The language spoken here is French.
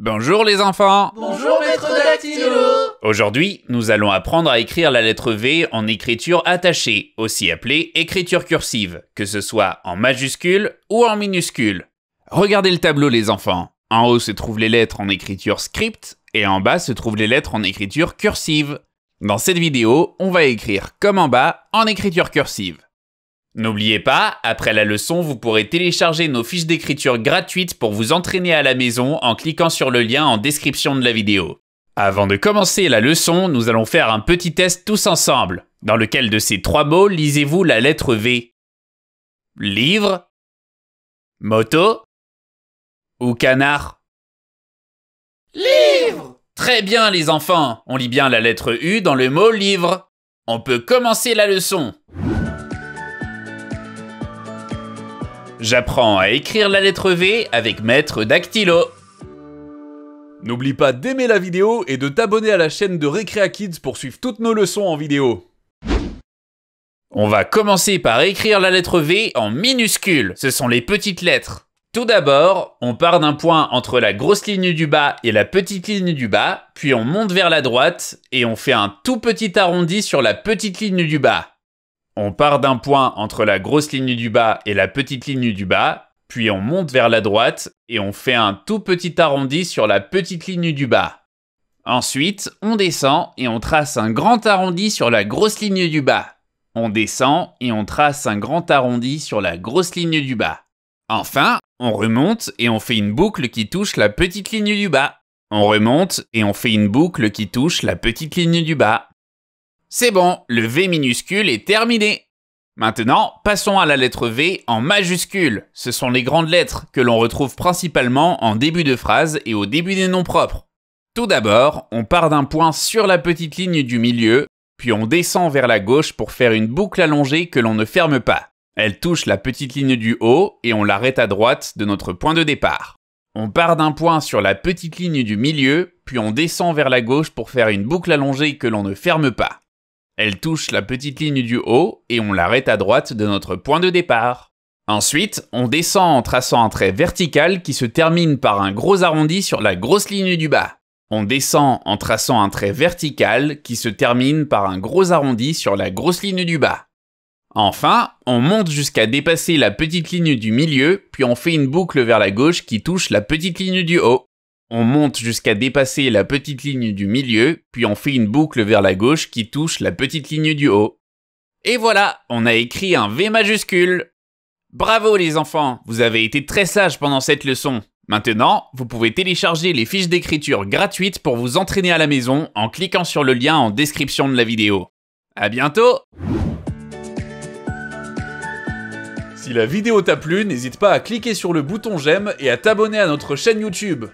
Bonjour les enfants! Bonjour maître Dactylo! Aujourd'hui, nous allons apprendre à écrire la lettre V en écriture attachée, aussi appelée écriture cursive, que ce soit en majuscule ou en minuscule. Regardez le tableau les enfants. En haut se trouvent les lettres en écriture script et en bas se trouvent les lettres en écriture cursive. Dans cette vidéo, on va écrire comme en bas en écriture cursive. N'oubliez pas, après la leçon, vous pourrez télécharger nos fiches d'écriture gratuites pour vous entraîner à la maison en cliquant sur le lien en description de la vidéo. Avant de commencer la leçon, nous allons faire un petit test tous ensemble. Dans lequel de ces trois mots lisez-vous la lettre V? Livre, moto ou canard? Livre! Très bien les enfants, on lit bien la lettre U dans le mot livre. On peut commencer la leçon. J'apprends à écrire la lettre V avec maître Dactylo. N'oublie pas d'aimer la vidéo et de t'abonner à la chaîne de Recrea Kids pour suivre toutes nos leçons en vidéo. On va commencer par écrire la lettre V en minuscule, ce sont les petites lettres. Tout d'abord, on part d'un point entre la grosse ligne du bas et la petite ligne du bas, puis on monte vers la droite et on fait un tout petit arrondi sur la petite ligne du bas. On part d'un point entre la grosse ligne du bas et la petite ligne du bas, puis on monte vers la droite et on fait un tout petit arrondi sur la petite ligne du bas. Ensuite, on descend et on trace un grand arrondi sur la grosse ligne du bas. On descend et on trace un grand arrondi sur la grosse ligne du bas. Enfin, on remonte et on fait une boucle qui touche la petite ligne du bas. On remonte et on fait une boucle qui touche la petite ligne du bas. C'est bon, le V minuscule est terminé. Maintenant, passons à la lettre V en majuscule. Ce sont les grandes lettres que l'on retrouve principalement en début de phrase et au début des noms propres. Tout d'abord, on part d'un point sur la petite ligne du milieu, puis on descend vers la gauche pour faire une boucle allongée que l'on ne ferme pas. Elle touche la petite ligne du haut et on l'arrête à droite de notre point de départ. On part d'un point sur la petite ligne du milieu, puis on descend vers la gauche pour faire une boucle allongée que l'on ne ferme pas. Elle touche la petite ligne du haut et on l'arrête à droite de notre point de départ. Ensuite, on descend en traçant un trait vertical qui se termine par un gros arrondi sur la grosse ligne du bas. On descend en traçant un trait vertical qui se termine par un gros arrondi sur la grosse ligne du bas. Enfin, on monte jusqu'à dépasser la petite ligne du milieu, puis on fait une boucle vers la gauche qui touche la petite ligne du haut. On monte jusqu'à dépasser la petite ligne du milieu, puis on fait une boucle vers la gauche qui touche la petite ligne du haut. Et voilà, on a écrit un V majuscule. Bravo les enfants, vous avez été très sages pendant cette leçon. Maintenant, vous pouvez télécharger les fiches d'écriture gratuites pour vous entraîner à la maison en cliquant sur le lien en description de la vidéo. À bientôt! Si la vidéo t'a plu, n'hésite pas à cliquer sur le bouton j'aime et à t'abonner à notre chaîne YouTube.